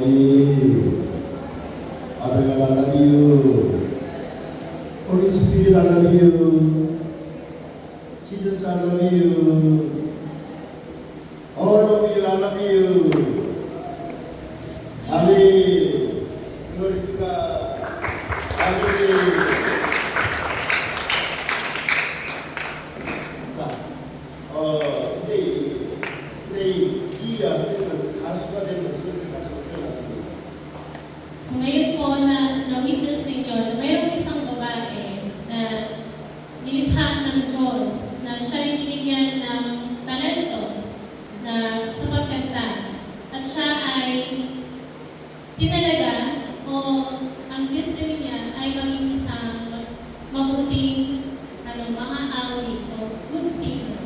Holy, Father God, I love you. Holy Spirit, I love you. Jesus, I love you. All of you, I love you. Amen. Glory to God. Amen. 자, 이 학생은 가수가 된 것을 가지고 태어났습니다. So ngayon po na na-witness ninyo na mayroong isang babae na nilikha ng Diyos na siya'y binigyan ng talento na sa pagkanta at siya ay tinalaga o ang destiny niya ay maging isang mabuting mga awit o good singer.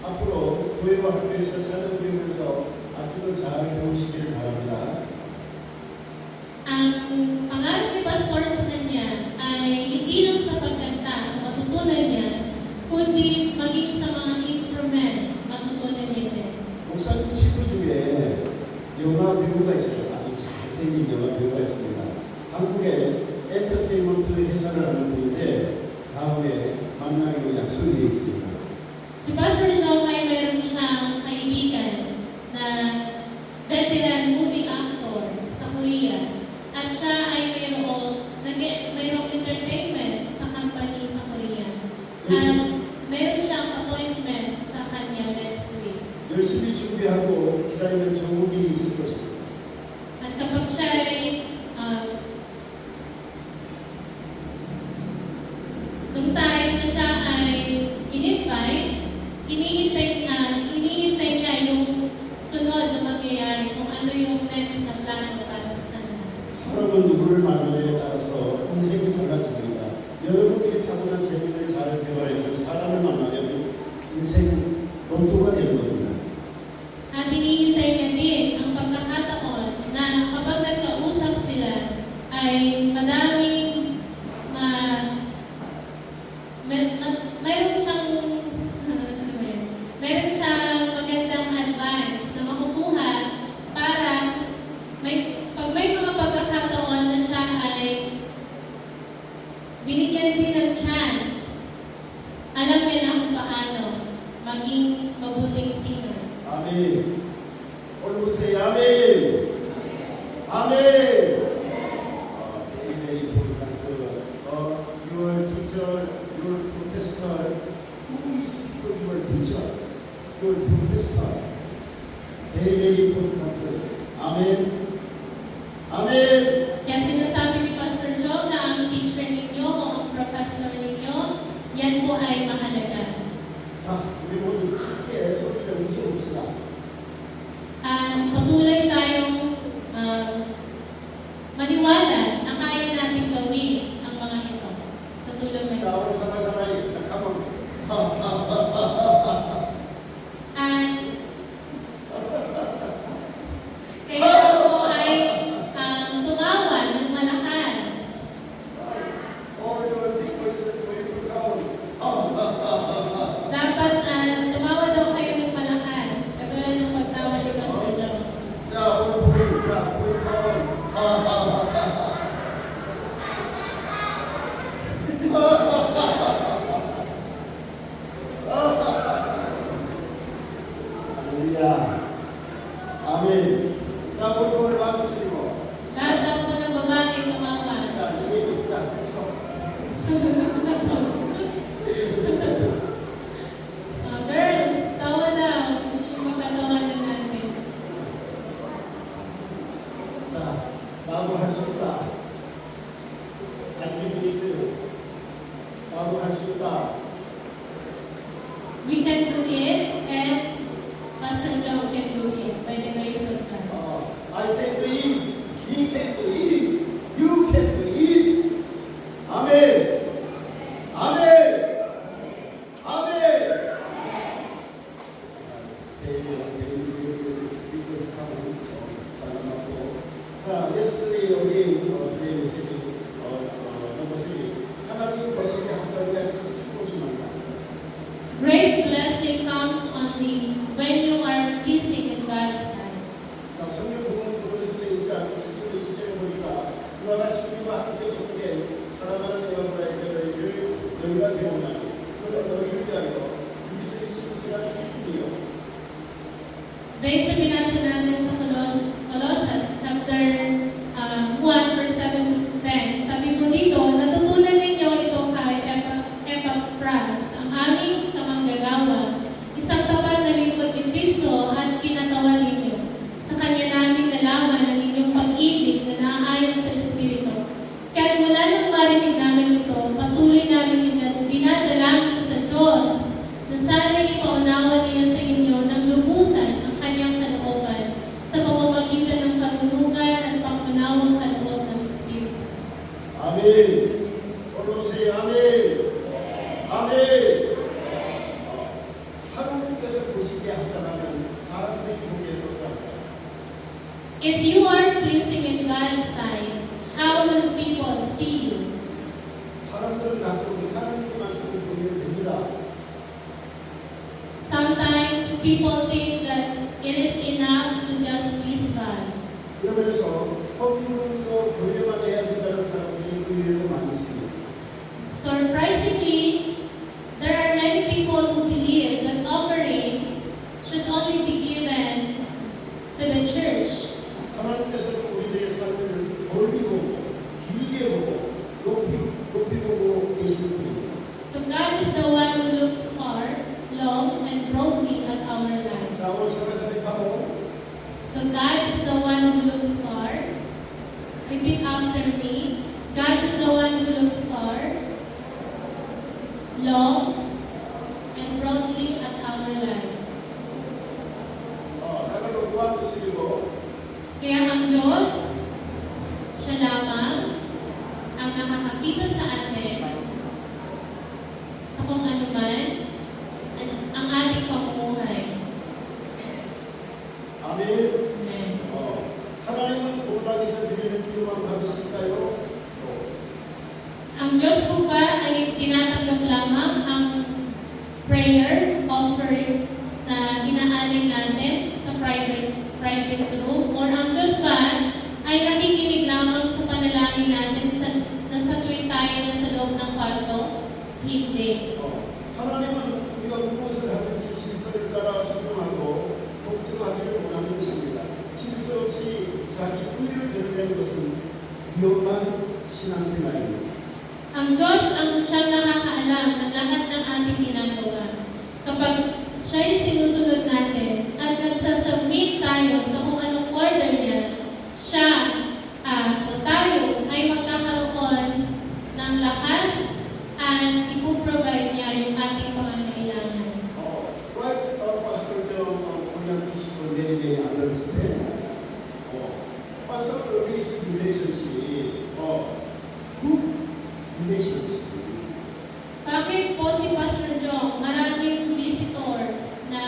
앞으로 교회와 학교에서 찬양되면서 아주 잘 배우시기를 바랍니다. Ang pangarap ni Pastor sa kanya ay hindi lang sa pagkanta o matutunan niya, kundi maging sa mga instrument, matutunan niya din. 목사님 친구 중에 영화 배우가 있어요. 아주 잘생긴 영화 배우가 있습니다. 한국에 엔터테인먼트 회사를 하는 분인데 다음에 만나기로 약속이 있습니다. Si Pastor Joe ay mayroon siyang kaibigan na veteran movie actor sa Korea. At siya ay mayroong entertainment sa company sa Korea. At mayroon siyang appointment sa kanya next week. 열심히 준비하고 기다리면 좋은 일이 있을 것입니다. At kapag siya ay nung time na siya ay in-invite, hinihintay niya yung sunod na mangyayari kung ano yung next na plano para sa kanya. 사람은 누구를 만나냐에 따라서 인생이 달라집니다. 여러분들이 타고난 재능을 잘 배워야죠. 사람을 만나면 인생 로또가 되는 겁니다. At hinihintay niya din ang pagkakataon na kapag nagkausap sila ay madaming mayroon siyang magandang advice na makukuha para pag may mga pagkakataon na siya ay binigyan din ng chance, alam niya na kung paano maging mabuting singer. 아멘. 올보세요. 아멘. 아멘. Very important. Your teacher, your professor, who is your teacher, your professor. Very important. Amen. Amen. Kaya sinasabi ni Pastor Joe na ang teacher ninyo o ang professor ninyo, yan po ay mahalaga. 자, 우리 모두 크게 소리를 외쳐봅시다. Patuloy tayong maniwala na kaya natin gawin ang mga ito sa tulong ng 자, 우리 Diyos. 사랑사랑이 잠깐만. At kayo po ay tumawa ng malakas. All your requests will come. Dapat tumawa daw kayo ng malakas. Katulad ng pagtawa ni Pastor Joe. 자, 우리 come. 할렐루야. 아멘. 자, 우리 손을 만드시고. Lahat daw po ng babae tumawa. 자, 이제 자, 그렇죠. Girls, tawa daw. Magkatawanan natin. 자, 나도 할 수 있다. 안기비리드. 나도 할 수 있다. We can do it, and Pastor Joe can do it by the grace of God. I can do it. He can do it. You can do it. 아멘. 아멘. 아멘. 자, yesterday 우리 하나님 것을 함께 축복이 많다. Great blessing comes only when you are pleasing in God's sight. 자, 성경 부분 보여주세요. Based sa binasa natin sa Colossus chapter 1 verse 7 to 10, sabi po dito, natutunan ninyo ito kay Epaphras, ang aming kamanggagawa, isang tapat na lingkod ni Kristo at kinatawan ninyo. Sa kanya namin nalaman ang inyong pag-ibig na naaayon sa Espiritu. Kaya mula nang marinig namin ito, patuloy namin dinadalangin sa Diyos na sana'y ipaunawa niya sa inyo ng lubusan ang kanyang kalooban sa pamamagitan ng kanunugan at pangunawang kaloob ng Espiritu. 아멘. 올라오세요. 아멘. 아멘. 하나님께서 보시기에 합당하면 사람들이 보기에 어떨까요? If you are pleasing in God's sight, how will people see you? 사람들은 가끔 하나님의 말씀을 보면 됩니다. Sometimes people think that it is enough to just please God. 그러면서 헌금도 교회만 해야 된다는 사람들이 의외로 많이 있습니다. Surprisingly, there are many people who believe that offering should only be given to the church. 하나님께서는 우리들의 삶을 멀리 보고 길게 보고 높이 보고 계시는 분입니다. So God is the one who looks far, long, and broadly at our 자, lives. 오늘 사회사회하고 So God is the one who looks far. Repeat after me. God is the one who looks far, long, and broadly at our lives. 나를 도와주시고 Kaya ang Diyos, siya lamang ang nakakakita sa atin sa kung ano man ang ating pamumuhay. 아멘. Amen. 하나님은 본당에서 드리는 기도만 받으실까요? Ang Diyos po ba ay tinatanggap lamang ang prayer offering na inaalay natin sa private room? Or ang Diyos ba ay nakikinig lamang sa panalangin natin na sa tuwing tayo na sa loob ng kwarto? Hindi. 하나님은 우리가 무엇을 하든지 질서를 따라 순종하고 복종하기를 원하는 것입니다. 질서 없이 자기 의를 드러내는 것은 위험한 신앙생활입니다. Ang Diyos ang siyang nakakaalam ng lahat ng ating ginagawa. Kapag siya'y sinusunod natin at nagsasubmit tayo sa kung anong order niya, siya o tayo ay magkakaroon ng lakas at ipoprovide niya yung ating pangangailangan. Right, Pastor John, William Bishop, 내내 안 그랬을 때, Pastor, basic relationship, good relationship. Bakit po si Pastor Jong maraming visitors na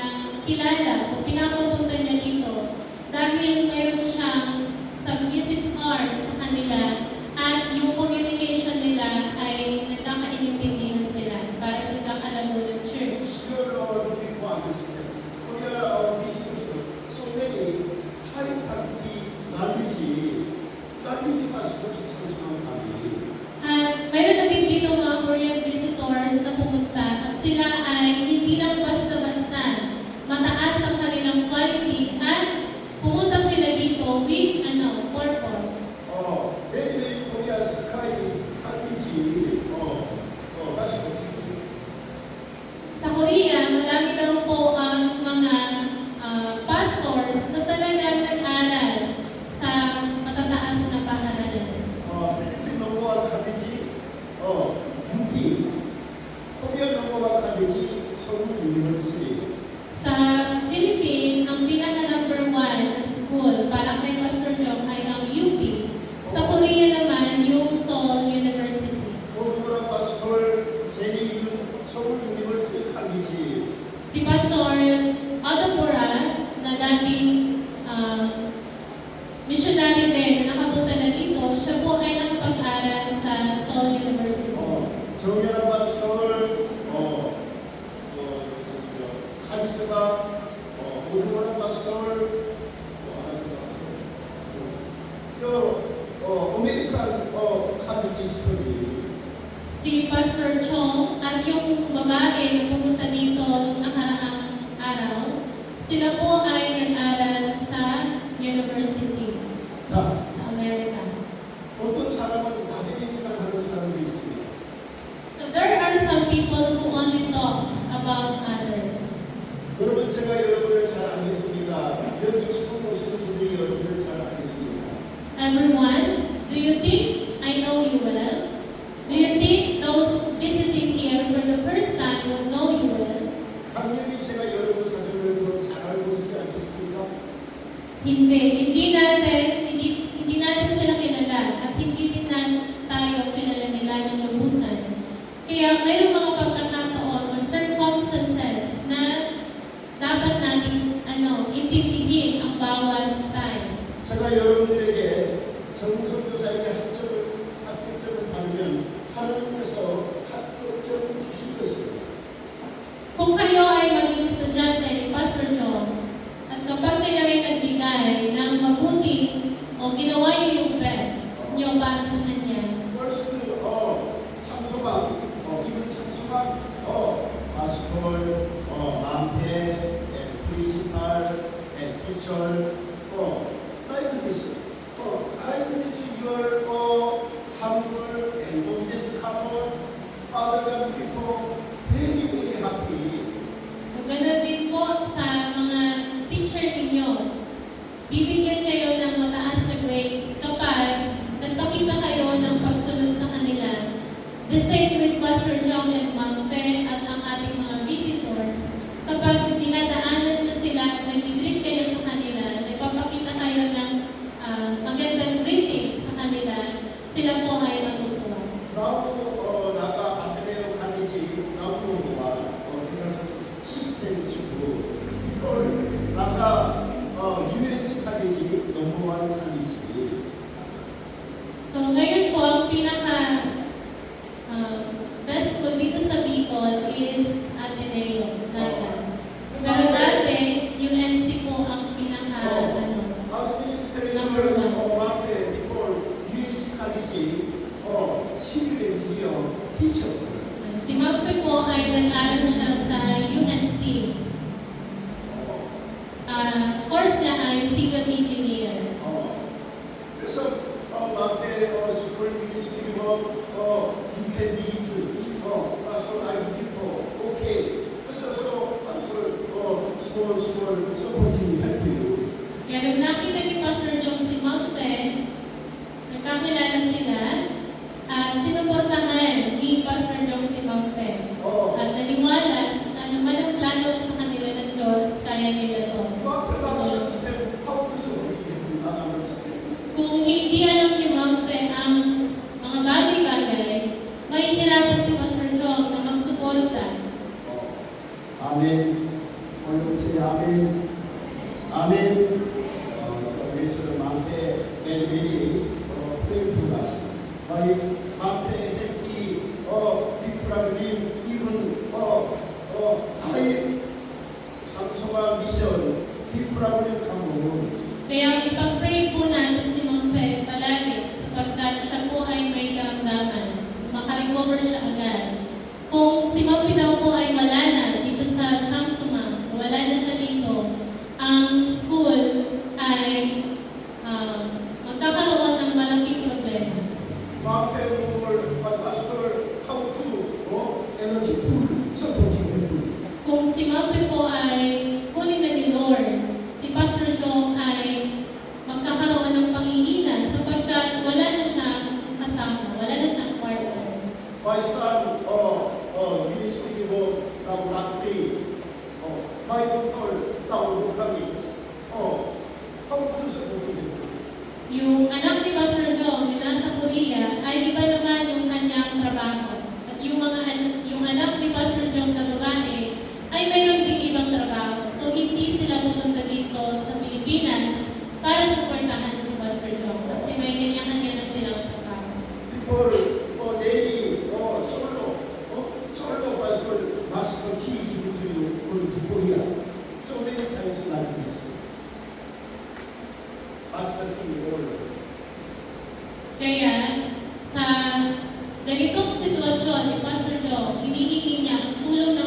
kilala o pinapupunta niya dito? Dahil meron siyang sub-visit card sa kanila at yung communication nila ay nagkakaintindihan sila para sa kakalago ng church. Here, looking for understanding. Korea visitors, so many high quality knowledge passport transfer kami. At mayroon na din dito mga Korean visitors na pumunta at sila ay hindi lang basta-basta mataas ang kanilang quality at pumunta sila dito with purpose. Maybe Korea sky knowledge, passport. Sa Korea, madami daw po ang mga pastors na talagang nag-aral sa matataas na paaralan. 필리핀 넘버원 카베지, UP, 코리아 넘버원 카베지, 서울 유니버시티. Sa Philippines, ang pinaka-number 1 na school para kay Pastor Jong ay ang UP. Sa Korea naman, yung Seoul University. 오늘은 파스토 제리 서울 유니버시티 카베지. Si Pastor Odopora, na dating missionary din na nakapunta na dito, siya po ay nakapag-aral sa Seoul University. 정연아 파스토, 카리스마, 오르모나 파스토, 아메리칸 카베지 스터디. Si Pastor Chong at yung babae na pumunta dito noong nakaraang araw, sila po ay nag-aral 여러분 제가 여러분을 잘 알겠습니다. 여기 처음 오신 분들이 여러분을 잘 알겠습니다. Everyone, do you think I know you well? Do you think those visiting here for the first time will know you well? 당연히 제가 여러분 사정을 더 잘 알고 있지 않겠습니까? Hindi natin sila kilala at hindi din tayo kilala nila ng lubusan. Kaya mayroong mga pagkakataon o circumstances na dapat natin intindihin ang bawat side. 제가 여러분들에게 정선교사에게 합격점을 받으면 하나님께서 합격점을 주실 것입니다. Kung kayo ay maging estudyante ni Pastor John, at kapag kayo ay nagbigay ng mabuti o ginawa niyo yung best niyo para sa Kanya, First, 참소방, 이분 참소방, pastor, 맘태, and principal, and teacher, like this, your humble and modest couple, Father God, before very, very happy. so ganoon din po sa mga teacher ninyo, bibigyan kayo ng mataas na grades kapag nagpakita kayo ng pagsunod sa kanila. The same with Pastor John and Ma'am Pe at ang ating mga visitors. Kapag dinadaanan na sila at nag-greet kayo sa kanila, nagpapakita kayo ng magandang greetings sa kanila, sila po ay matutuwa. 나도 나가 아테네로 가는지 나도 와 그래서 시스템 주고 이걸 나가 유엔스 가는지 넘버원 가는지 So ngayon po, ang best po dito sa Bicol is Ateneo, Naga. Pero dati, yung MC po ang number one. 앞에 이걸 유엔스 가는지 시민의 티처 Si Ma'am Pe po ay nag-aral siya sa UNC. Course niya ay civil engineer. 그래서 앞에 스쿨 미니스트리 you can lead so I give okay so small supporting help you. Kaya nung nakita ni Pastor Jong si Ma'am Pe, nagkakilala sila, sinuportahan ni Pastor Jong si Ma'am Pe. At naniwala na ano man ang plano sa kanila ng Diyos, kaya nila to. Kung hindi alam ni Ma'am Pe ang mga bagay-bagay, mahihirapan si Pastor Jong na magsuporta. 아멘. 올려보세요. 아멘. 아멘. 그래서 마음에 내일이 프레이프 같습니다. 마음에 햇기 비프라그림 이분 아예 장소가 미션 비프라그림 가면 Kaya ipag-pray po natin si Ma'am Pe palagi sapagkat siya po ay may karamdaman. Makarecover siya agad. Kung si Ma'am Pe daw po ay wala na dito sa Chamsuma, wala na siya dito, ang school ay magkakaroon ng malaking problema. 마음에 뭘 pastor how to 에너지 풀 서포팅 풀 Kung si Ma'am Pe po ay kunin na ni Lord, si Pastor Jong ay magkakaroon ng panghihina sapagkat wala na siyang kasama, wala na siyang partner. My son, ministry mo ng Latvia. My daughter, Taurukami. How to support you? Yung anak ni Pastor Jong na nasa Korea ay iba naman yung kanyang trabaho. At yung anak ni Pastor Jong na babae ay mayroon ding ibang trabaho. So hindi sila pupunta dito sa Pilipinas para supportahan si Pastor Jong kasi may ganyan-ganyan na silang trabaho. Before, daily, solo pastor, master key to Korea. So many times like this. Master key all. Kaya sa ganitong sitwasyon ni Pastor Jong, hinihingi niya ang tulong ng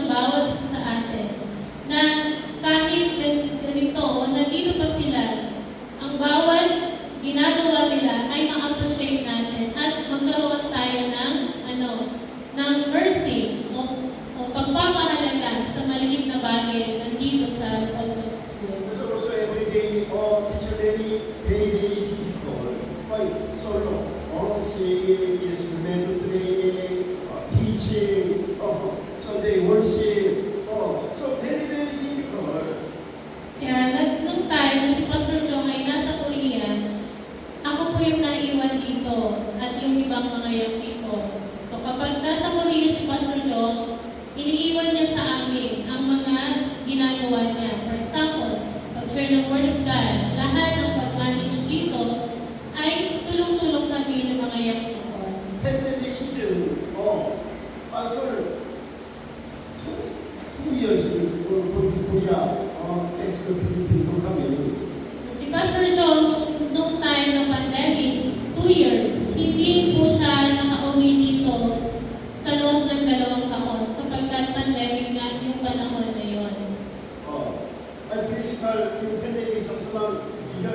28 yung 팬데믹 잠수만 1년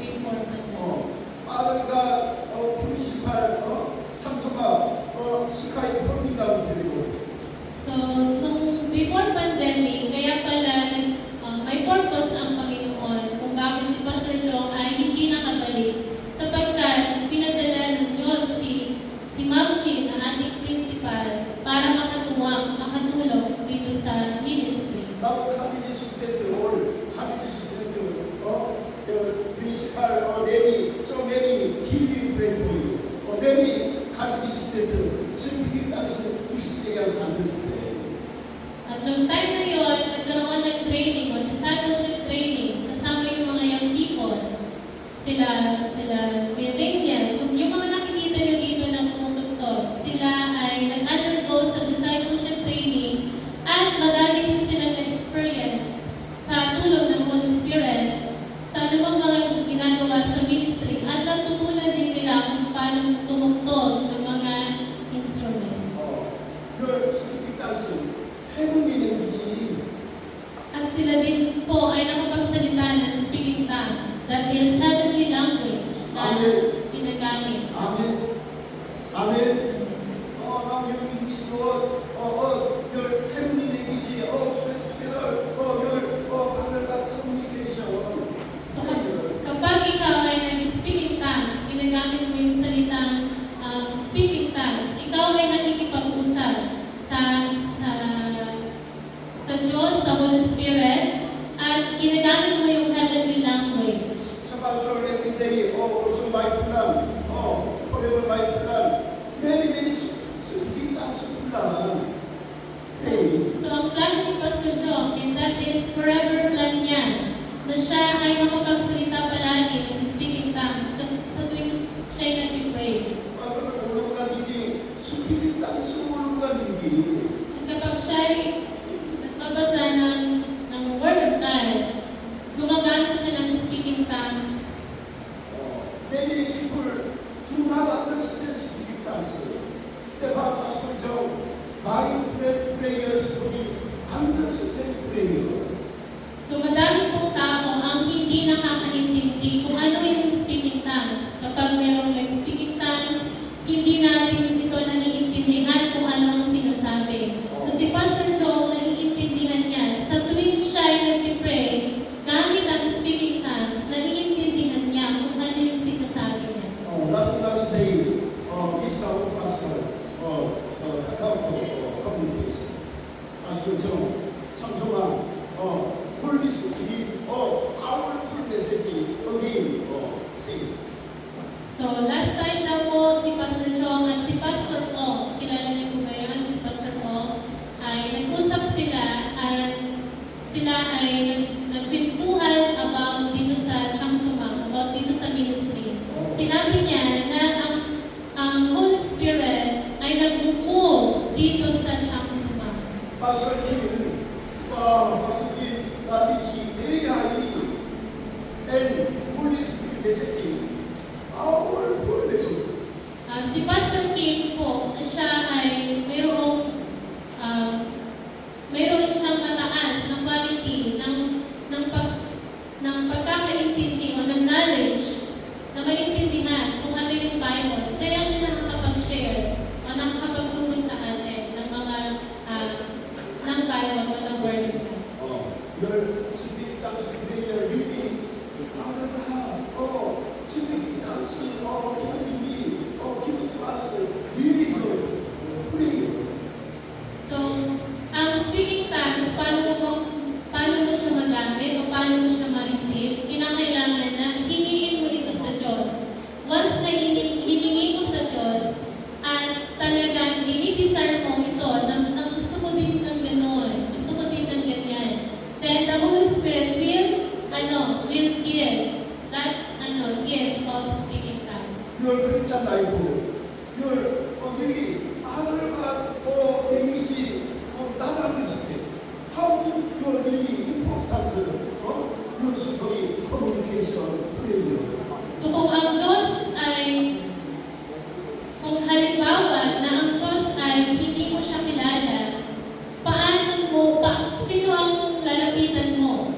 Important. 빠르가 프린시팔 참소가 스카이 폴링다운 데리고 So, nung before pandemic, kaya pala may purpose ang Panginoon kung bakit si Pastor Joe ay hindi nakabalik. Sapagkat pinadala ng Diyos si Ma'am Chin, ang ating principal, para makatulong dito sa ministry. 나도 카비지 스튜던트 올 카비지 스튜던트 프린시팔 내리 so many giving pray for you 내리 카비지 스튜던트 스피킹 당시 60대에 와서 안 됐을 때 At nung time na yun, nagkaroon ng training o discipleship training kasama yung mga young people. Sila Daniel. So yung mga nakikita nyo dito na tumutugtog, sila ay nag-undergo sa discipleship training at madami din sila na-experience sa tulong ng Holy Spirit sa anumang mga ginagawa sa ministry at natutunan din nila kung paano tumugtog ng mga instrument. 그 스피킹 당시 해군이 되는지 At sila din po ay nakapagsalita ng speaking tongues, that is heavenly language na Amen. ginagamit. 아멘 아멘 나 여기 있어 열 해군이 되는지 together 하늘과 communication So kapag ikaw ay nag-speaking tongues, ginagamit mo yung salitang speaking tongues, ikaw ay nakikipag-usap sa Diyos, sa Holy Spirit, at ginagamit mo yung heavenly language. sa pastor every day also my plan forever my plan many speaking tongues plan say So ang plan ni Pastor John, and that is forever plan niya, na siya ay makapagsalita palagi ng speaking tongues sa tuwing siya ay nag-pray. pastor ulungan hindi speaking tongues ulungan hindi At kapag siya ay nagbabasa ng Word of God, gumagamit siya ng speaking tongues. many people do not understand speaking tongues the pastor John my prayers to be understand prayer So madami pong tao ang hindi nakakaintindi kung ano yung speaking tongues. Kapag mayroong may speaking tongues, hindi natin ito naiintindihan kung ano ang sinasabi. So si Pastor Joe, naiintindihan niya. Sa tuwing siya ay nag-pray, gamit ang speaking tongues, naiintindihan niya kung ano yung sinasabi niya. last day this our pastor 카카오톡 커뮤니케이션 pastor John 참소가 Holy Spirit powerful message again say So last time na po si Pastor Chong at si Pastor O, kilala niyo po ba yun? Si Pastor O, ay nag-usap sila at sila ay nagpintuhan about dito sa Changsumang, about dito sa ministry. Sinabi niya na ang Holy Spirit ay nagbuo dito sa Changsumang. pastor Kim pastor Kim 나비지 AI and Holy Spirit message powerful message Si Pastor Kim po, siya ay mayroon siyang mataas na quality ng pagkakaintindi o ng knowledge na maintindihan kung ano yung Bible. Kaya siya nakakapag-share o nakakapagturo sa atin ng mga ng Bible o ng Word of God. 열 스피릿 당시 prayer really 알아다 스피릿 당시 give it to us really good pray So, ang speaking tongues, paano mo siya magamit o paano mo siya ma-receive, kinakailangan na hingin mo ito sa Diyos. Once na hiningi mo sa Diyos, at talagang dinidesire mo ito, na gusto ko din ng gano'n, gusto ko din ng ganyan, then the Holy Spirit will give that gift of speaking tongues. 열 크리스찬 라이프 열 really 하늘과 이미지 나라는 시대 how to your really important your story communication prayer So kung ang Diyos ay, kung halimbawa na ang Diyos ay hindi mo siya kilala, sino ang lalapitan mo?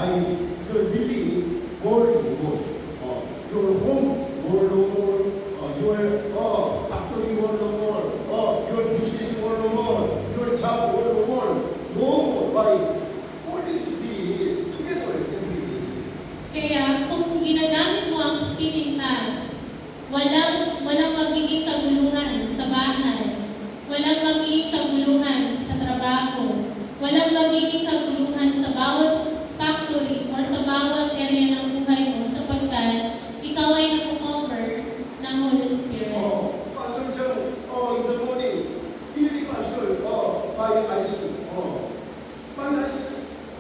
your building, world, your home, world, your factory, world, your business, world, your job, world, no more. Why? Holy Spirit together every day. Kaya kung ginagamit mo ang speaking tongues, walang magiging kaguluhan sa bahay, walang magiging kaguluhan sa trabaho, walang magiging kaguluhan sa bawat factory or sa bawat area ng buhay mo sapagkat ikaw ay nakukover ng Holy Spirit. Pastor John, in the morning, really Pastor, by ice, by ice,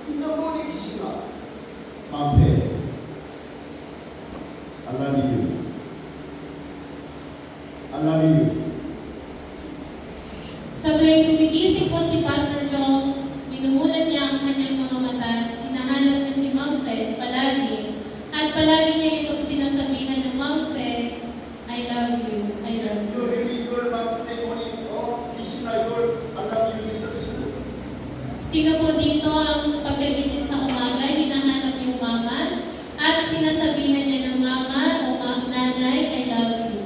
in the morning, Shima. Maphe, I love you. I love you. Sa tuwing gumigising po si Pastor John, minumulat niya ang kanyang mga mata, hinahanap niya si Ma'am Ted palagi, at palagi niya itong sinasabihan ng Ma'am Ted, I love you, I love you. You really, your mouth, morning, Krishna, your, I love you, listen. Sino po dito ang pagkagising sa umaga, hinahanap yung mama, at sinasabihan niya ng mama o nanay, I love you.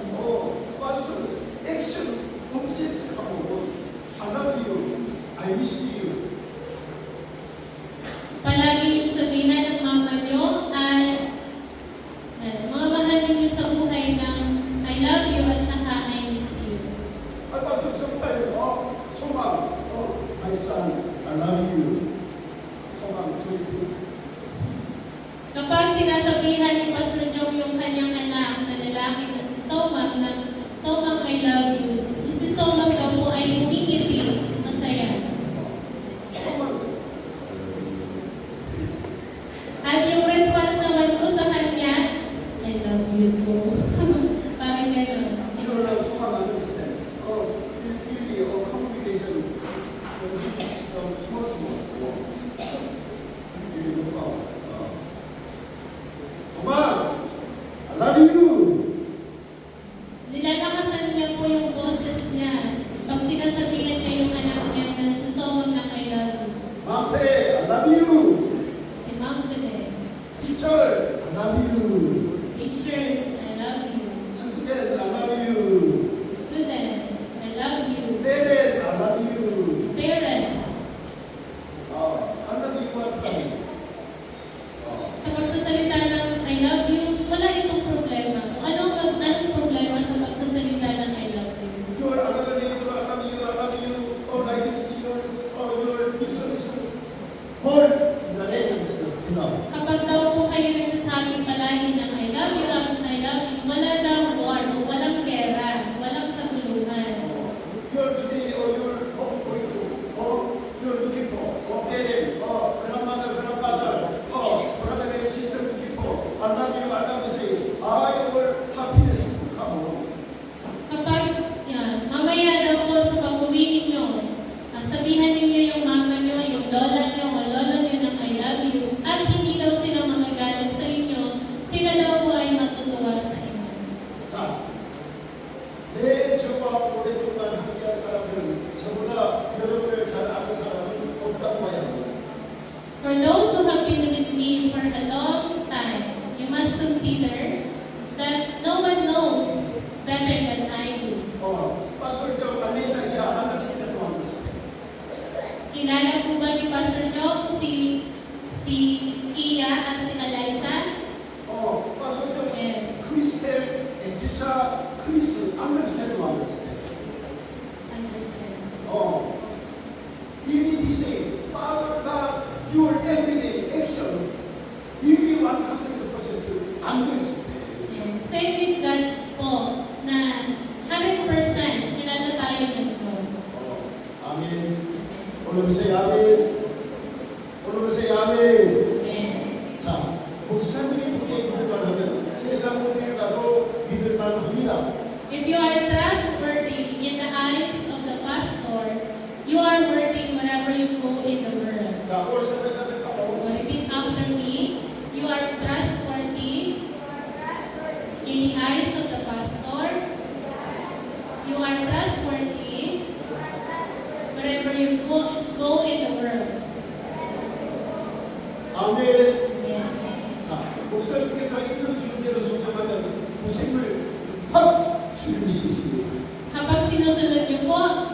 Pastor, action, conscious, I love you, I miss you. Palagi yung sabihan ng mama niyo at mga mahal niyo sa buhay ng I love you at saka I miss you. Pastor, sometimes, Soma, my son, I love you. Soma, Kapag sinasabihan ni Pastor Joe yung kanyang anak na lalaki na si Somang na Somang I love you, si Somang daw po ay humingiti, masaya. At yung response naman po sa kanya, I love you po. Parang gano'n. Soma understand. Beauty or communication, small. Soma, I love you. Nilalakasan niya po yung boses niya pag sinasabihan niya yung anak niya na si Somang na I love you. Maphe, I love you. Si Ma'am Ted. Teacher, I love you. Teachers, I love you. Student, I love you. Students, I love you. Parent, I love you. Parents, I love you, my friend. sa pagsasalita ng I love you, wala itong problema. Anong problema sa pagsasalita ng I love you? Your another name is I love you. Like this, yours, your business. All in the name of Jesus. Enough. Kapag daw po kayo nagsasabi palagi ng I love you, wala daw war, walang gera, walang kaguluhan. You're today or you're going to, or you're looking for parent, grandmother, grandfather, brother and sister looking for. I love you, say, I will happiness to come home. Kapag, mamaya daw po sa pag-uwi ninyo, sabihan ninyo yung mama nyo, yung lola nyo, o lolo nyo ng I love you, at hindi daw sila magagalit sa inyo, sila daw po ay matutuwa sa inyo. 자, 내 저와 오랫동안 함께한 사람들은 저보다 여러분을 잘 아는 사람은 없다고 봐야 합니다. For those who have been with me for a long time, you must consider that no one knows better than I do. Pastor Joe, Alisa, understand one understand. Kilala po ba ni Pastor Joe si Iya at si Eliza? Pastor Joe, Yes. Christian and Jisa, Christian, understand one understand. Understand. You need to say, Father God, your everyday action, you be 100% understand. Yes. Same with God po na 100% kilala tayo ng Diyos. Amen. All of us say Amen. All of us say Amen. Amen. 자, 목사님이 보기에 믿을만하면 세상 모두를 가도 믿을만합니다. If you are trustworthy in the eyes of the pastor, you are worthy wherever you go in the world. 자, 올사대사들 가고 Repeat after me. You are trustworthy in the eyes of the pastor. You are trustworthy wherever you go in the world. 아멘. 목사님께서 읽어주신 대로 순종하면 고생을 확 줄일 수 있습니다. Kapag sinusunod niyo po